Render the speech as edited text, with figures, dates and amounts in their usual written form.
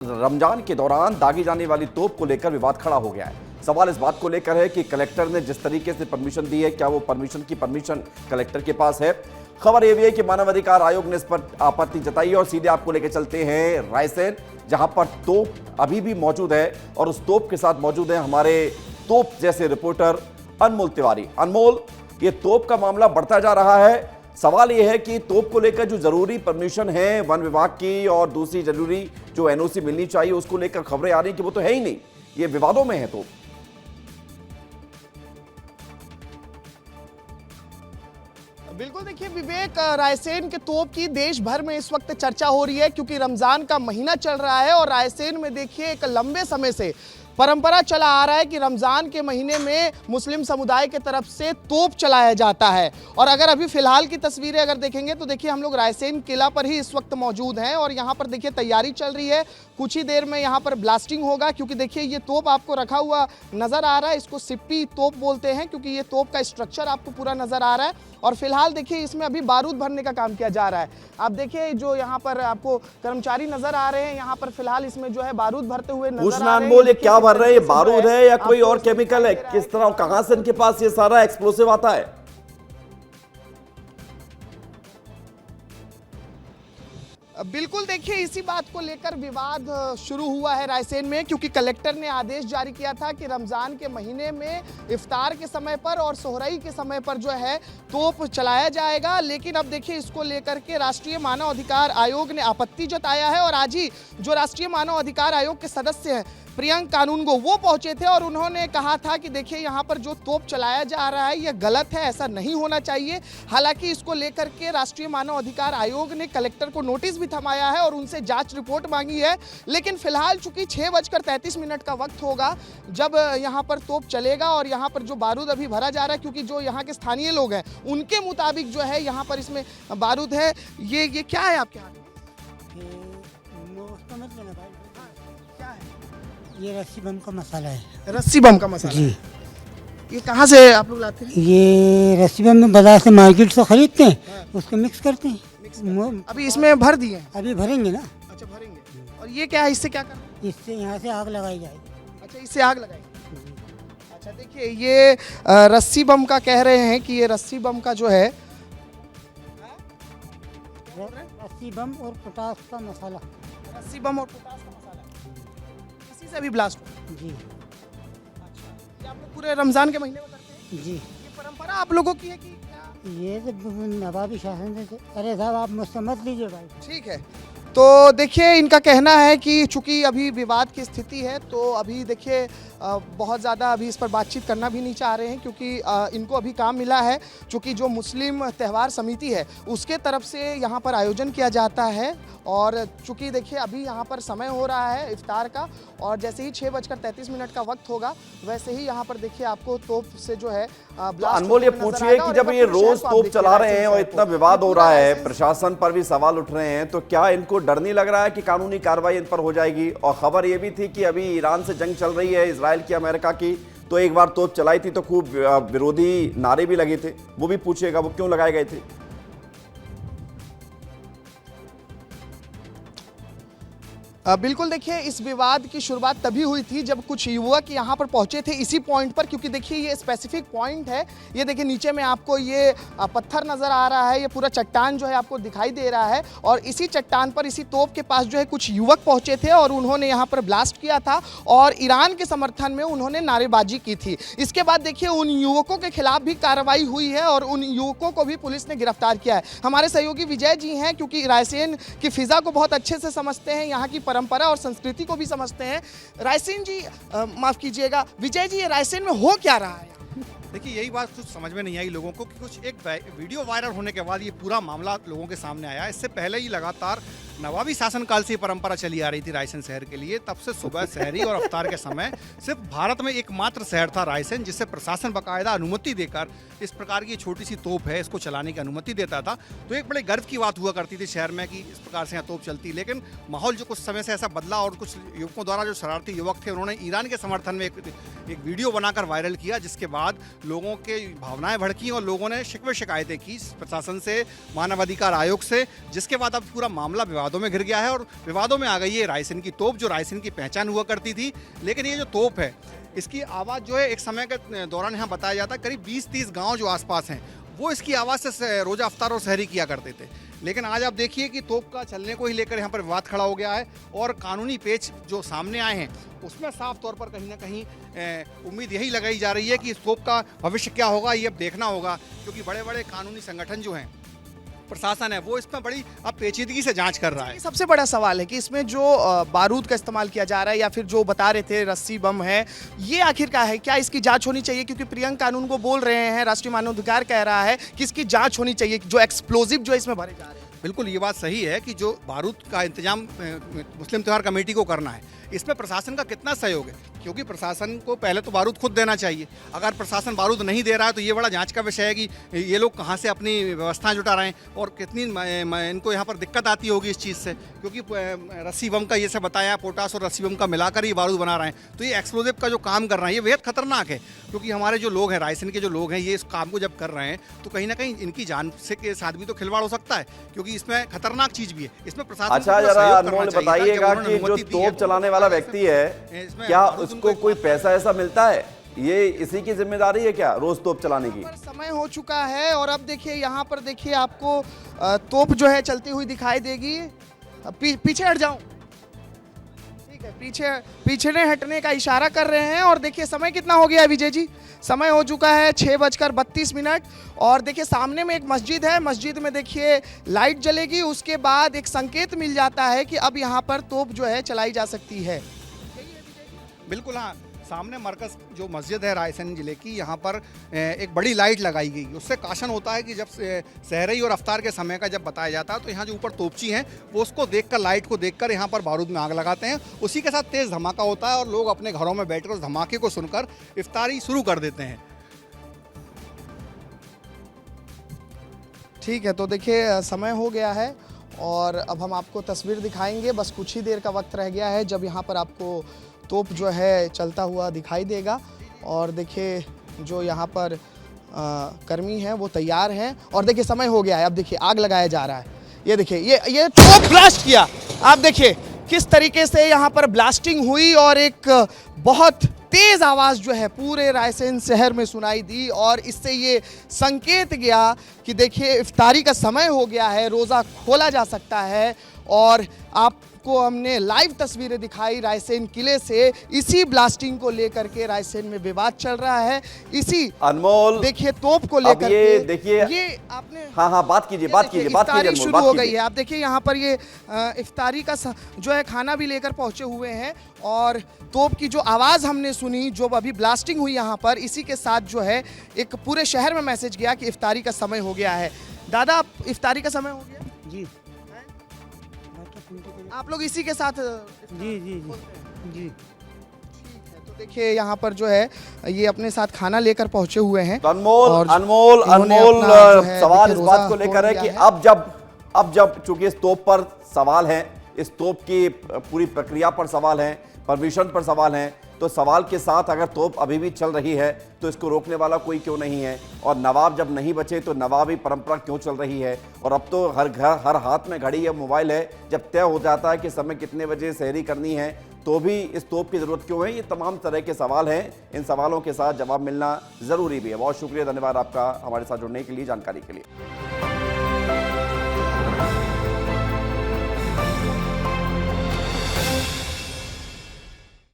रमजान के दौरान दागी जाने वाली तोप को लेकर विवाद खड़ा हो गया है। सवाल इस बात को लेकर है कि कलेक्टर ने जिस तरीके से परमिशन दी है, क्या वो परमिशन कलेक्टर के पास है। खबर यह भी है कि मानवाधिकार आयोग ने इस पर आपत्ति जताई है और सीधे आपको लेकर चलते हैं रायसेन, जहां पर तोप अभी भी मौजूद है और उस तोप के साथ मौजूद है हमारे तोप जैसे रिपोर्टर अनमोल तिवारी। अनमोल, ये तोप का मामला बढ़ता जा रहा है। सवाल यह है कि तोप को लेकर जो जरूरी परमिशन है वन विभाग की और दूसरी जरूरी जो एनओसी मिलनी चाहिए, उसको लेकर खबरें आ रही कि वो तो है ही नहीं, ये विवादों में है। तो बिल्कुल, देखिए विवेक, रायसेन के तोप की देश भर में इस वक्त चर्चा हो रही है क्योंकि रमजान का महीना चल रहा है और रायसेन में देखिए एक लंबे समय से परंपरा चला आ रहा है कि रमज़ान के महीने में मुस्लिम समुदाय के तरफ से तोप चलाया जाता है। और अगर अभी फ़िलहाल की तस्वीरें अगर देखेंगे तो देखिए हम लोग रायसेन किला पर ही इस वक्त मौजूद हैं और यहाँ पर देखिए तैयारी चल रही है। कुछ ही देर में यहाँ पर ब्लास्टिंग होगा क्योंकि देखिए ये तोप आपको रखा हुआ नज़र आ रहा है। इसको सिप्पी तोप बोलते हैं क्योंकि ये तोप का स्ट्रक्चर आपको पूरा नज़र आ रहा है और फिलहाल देखिए इसमें अभी बारूद भरने का काम किया जा रहा है। आप देखिए जो यहाँ पर आपको कर्मचारी नज़र आ रहे हैं, यहाँ पर फिलहाल इसमें जो है बारूद भरते हुए नजर आ रहे हैं। क्या भर रहे हैं? ये बारूद है या कोई और केमिकल है? किस तरह, कहां से इनके पास ये सारा एक्सप्लोसिव आता है? बिल्कुल, देखिए इसी बात को लेकर विवाद शुरू हुआ है रायसेन में क्योंकि कलेक्टर ने आदेश जारी किया था कि रमज़ान के महीने में इफ्तार के समय पर और सोहराई के समय पर जो है तोप चलाया जाएगा। लेकिन अब देखिए इसको लेकर के राष्ट्रीय मानव अधिकार आयोग ने आपत्ति जताया है और आज ही जो राष्ट्रीय मानव अधिकार आयोग के सदस्य हैं प्रियंक कानूनगो, वो पहुंचे थे और उन्होंने कहा था कि देखिए यहाँ पर जो तोप चलाया जा रहा है ये गलत है, ऐसा नहीं होना चाहिए। हालांकि इसको लेकर के राष्ट्रीय मानव अधिकार आयोग ने कलेक्टर को नोटिस भी थमाया है और उनसे जांच रिपोर्ट मांगी है। लेकिन फिलहाल चूंकि 6:33 का वक्त होगा जब यहाँ पर तोप चलेगा और यहाँ पर जो बारूद अभी भरा जा रहा है, क्योंकि जो यहाँ के स्थानीय लोग हैं उनके मुताबिक जो है यहाँ पर इसमें बारूद है। ये क्या है आपके हाथ में? ये रस्सी बम का मसाला है। रस्सी बम का मसाला जी। ये कहाँ से आप लोग लाते हैं? ये रस्सी बम में बाजार से मार्केट से खरीदते हैं, उसको मिक्स करते हैं। अभी इसमें भर दिए हैं? अभी भरेंगे ना। अच्छा, भरेंगे। और ये क्या है, इससे क्या करना है? इससे यहाँ से आग लगाई जाएगी। अच्छा, इससे आग लगाएगी। अच्छा, देखिए ये रस्सी बम का कह रहे हैं कि ये रस्सी बम का जो है रस्सी बम और पोटास का मसाला। रस्सी बम और पोटास का मसाला इसी से अभी ब्लास्ट हो। जी। अच्छा, ये आप लोग पूरे रमजान के महीने में करते हैं? जी। ये परंपरा आप लोगों की है कि क्या? ये तो नवाबी शासन से। अरे साहब आप मुझसे मत लीजिए भाई। ठीक है, तो देखिए इनका कहना है कि चूंकि अभी विवाद की स्थिति है तो अभी देखिए बहुत ज़्यादा अभी इस पर बातचीत करना भी नहीं चाह रहे हैं क्योंकि इनको अभी काम मिला है। चूंकि जो मुस्लिम त्यौहार समिति है उसके तरफ से यहाँ पर आयोजन किया जाता है और चूंकि देखिए अभी यहाँ पर समय हो रहा है इफ्तार का और जैसे ही 6:33 का वक्त होगा वैसे ही यहाँ पर देखिए आपको तोप से जो है अनमोल, ये पूछिए कि जब ये रोज तोप चला रहे हैं और इतना विवाद हो रहा है, प्रशासन पर भी सवाल उठ रहे हैं, तो क्या इनको डर नहीं लग रहा है कि कानूनी कार्रवाई इन पर हो जाएगी? और खबर ये भी थी कि अभी ईरान से जंग चल रही है, इजराइल की, अमेरिका की, तो एक बार तोप चलाई थी तो खूब विरोधी नारे भी लगे थे। वो भी पूछिएगा वो क्यों लगाए गए थे। बिल्कुल, देखिए इस विवाद की शुरुआत तभी हुई थी जब कुछ युवक यहाँ पर पहुँचे थे इसी पॉइंट पर, क्योंकि देखिए ये स्पेसिफिक पॉइंट है। ये देखिए नीचे में आपको ये पत्थर नज़र आ रहा है, ये पूरा चट्टान जो है आपको दिखाई दे रहा है और इसी चट्टान पर इसी तोप के पास जो है कुछ युवक पहुँचे थे और उन्होंने यहाँ पर ब्लास्ट किया था और ईरान के समर्थन में उन्होंने नारेबाजी की थी। इसके बाद देखिए उन युवकों के खिलाफ भी कार्रवाई हुई है और उन युवकों को भी पुलिस ने गिरफ्तार किया है। हमारे सहयोगी विजय जी हैं, क्योंकि रायसेन की फिज़ा को बहुत अच्छे से समझते हैं, यहाँ की परंपरा और संस्कृति को भी समझते हैं। रायसेन जी, माफ कीजिएगा विजय जी, ये रायसेन में हो क्या रहा है? देखिए यही बात कुछ समझ में नहीं आई लोगों को कि कुछ एक वीडियो वायरल होने के बाद ये पूरा मामला लोगों के सामने आया। इससे पहले ही लगातार नवाबी शासनकाल से परंपरा चली आ रही थी रायसेन शहर के लिए। तब से सुबह शहरी और अफ्तार के समय सिर्फ भारत में एकमात्र शहर था रायसेन जिससे प्रशासन बाकायदा अनुमति देकर इस प्रकार की छोटी सी तोप है इसको चलाने की अनुमति देता था। तो एक बड़े गर्व की बात हुआ करती थी शहर में कि इस प्रकार से यहाँ तोप चलती। लेकिन माहौल जो कुछ समय से ऐसा बदला और कुछ युवकों द्वारा जो शरारती युवक थे उन्होंने ईरान के समर्थन में एक वीडियो बनाकर वायरल किया, जिसके बाद लोगों के भावनाएं भड़की और लोगों ने शिकवे शिकायतें की प्रशासन से, मानवाधिकार आयोग से, जिसके बाद अब पूरा मामला विवादों में घिर गया है और विवादों में आ गई है रायसेन की तोप, जो रायसेन की पहचान हुआ करती थी। लेकिन ये जो तोप है, इसकी आवाज़ जो है एक समय के दौरान यहाँ बताया जाता है करीब 20-30 गाँव जो आसपास हैं वो इसकी आवाज़ से रोज़ा अफ्तार और सहरी किया करते थे। लेकिन आज आप देखिए कि तोप का चलने को ही लेकर यहाँ पर विवाद खड़ा हो गया है और कानूनी पेच जो सामने आए हैं उसमें साफ तौर पर कहीं ना कहीं उम्मीद यही लगाई जा रही है कि इस तोप का भविष्य क्या होगा ये अब देखना होगा, क्योंकि बड़े बड़े कानूनी संगठन जो हैं, प्रशासन है, वो इसमें बड़ी अब पेचीदगी से जांच कर रहा है। सबसे बड़ा सवाल है कि इसमें जो बारूद का इस्तेमाल किया जा रहा है या फिर जो बता रहे थे रस्सी बम है, ये आखिर क्या है? क्या इसकी जांच होनी चाहिए? क्योंकि प्रियंक कानून को बोल रहे हैं, राष्ट्रीय मानवाधिकार कह रहा है कि इसकी जांच होनी चाहिए, जो एक्सप्लोजिव जो इसमें भरे जा रहे हैं। बिल्कुल ये बात सही है कि जो बारूद का इंतजाम मुस्लिम त्योहार कमेटी को करना है, इसमें प्रशासन का कितना सहयोग है, क्योंकि प्रशासन को पहले तो बारूद खुद देना चाहिए। अगर प्रशासन बारूद नहीं दे रहा है तो ये बड़ा जांच का विषय है कि ये लोग कहाँ से अपनी व्यवस्थाएं जुटा रहे हैं और कितनी इनको यहाँ पर दिक्कत आती होगी इस चीज़ से, क्योंकि रस्सी बम का ये से बताया, पोटास और रस्सी बम का मिलाकर ये बारूद बना रहे हैं। तो ये एक्सप्लोजिव का जो काम कर रहे हैं ये बेहद खतरनाक है, क्योंकि हमारे जो लोग हैं, रायसेन के जो लोग हैं, ये इस काम को जब कर रहे हैं तो कहीं ना कहीं इनकी जान से के साथ भी तो खिलवाड़ हो सकता है, क्योंकि इसमें खतरनाक चीज़ भी है। इसमें प्रशासन अच्छा, जरा अनमोल बताइएगा कि जो तोप चलाने वाला व्यक्ति है, क्या उसको कोई पैसा ऐसा मिलता है? ये इसी की जिम्मेदारी है क्या रोज तोप चलाने की? समय हो चुका है और अब देखिए यहाँ पर देखिए आपको तोप जो है चलती हुई दिखाई देगी। पीछे हट जाऊं? ठीक है, पीछे हटने का इशारा कर रहे हैं। और देखिए समय कितना हो गया है विजय जी? समय हो चुका है 6:32 और देखिए सामने में एक मस्जिद है, मस्जिद में देखिए लाइट जलेगी, उसके बाद एक संकेत मिल जाता है कि अब यहाँ पर तोप जो है चलाई जा सकती है। बिल्कुल हाँ, सामने मरकज जो मस्जिद है रायसेन जिले की, यहाँ पर एक बड़ी लाइट लगाई गई। उससे काशन होता है कि जब सहरी और अफ्तार के समय का जब बताया जाता है तो यहाँ जो ऊपर तोपची हैं वो उसको देखकर, लाइट को देखकर यहाँ पर बारूद में आग लगाते हैं। उसी के साथ तेज़ धमाका होता है और लोग अपने घरों में बैठकर उस धमाके को सुनकर इफ्तारी शुरू कर देते हैं। ठीक है, तो देखिए समय हो गया है और अब हम आपको तस्वीर दिखाएंगे। बस कुछ ही देर का वक्त रह गया है जब यहाँ पर आपको तोप जो है चलता हुआ दिखाई देगा। और देखिए जो यहाँ पर कर्मी हैं वो तैयार हैं और देखिए समय हो गया है। अब देखिए आग लगाया जा रहा है। ये देखिए ये तोप ब्लास्ट किया। आप देखिए किस तरीके से यहाँ पर ब्लास्टिंग हुई और एक बहुत तेज़ आवाज़ जो है पूरे रायसेन शहर में सुनाई दी और इससे ये संकेत गया कि देखिए इफ्तारी का समय हो गया है, रोज़ा खोला जा सकता है। और आपको हमने लाइव तस्वीरें दिखाई रायसेन किले से। इसी ब्लास्टिंग को लेकर के रायसेन में विवाद चल रहा है, इसी अनमोल देखिए तोप को लेकर के। देखिए ये आपने हाँ बात कीजिए इफ्तारी शुरू हो गई है। आप देखिए यहाँ पर ये इफ्तारी का जो है खाना भी लेकर पहुंचे हुए हैं और तोप की जो आवाज़ हमने सुनी, जो अभी ब्लास्टिंग हुई यहाँ पर, इसी के साथ जो है एक पूरे शहर में मैसेज गया कि इफ्तारी का समय हो गया है। दादा, इफ्तारी का समय हो गया जी। आप लोग इसी के साथ? जी जी जी जी। ठीक है, तो देखिए यहाँ पर जो है ये अपने साथ खाना लेकर पहुंचे हुए हैं। तो अनमोल सवाल इस बात को लेकर है कि अब जब चूंकि इस तोप पर सवाल है, इस तोप की पूरी प्रक्रिया पर सवाल है, परमिशन पर सवाल है, तो सवाल के साथ अगर तोप अभी भी चल रही है तो इसको रोकने वाला कोई क्यों नहीं है? और नवाब जब नहीं बचे तो नवाबी परंपरा क्यों चल रही है? और अब तो हर घर, हर हाथ में घड़ी या मोबाइल है, जब तय हो जाता है कि समय कितने बजे सहरी करनी है तो भी इस तोप की ज़रूरत क्यों है? ये तमाम तरह के सवाल हैं। इन सवालों के साथ जवाब मिलना ज़रूरी भी है। बहुत शुक्रिया, धन्यवाद आपका हमारे साथ जुड़ने के लिए, जानकारी के लिए।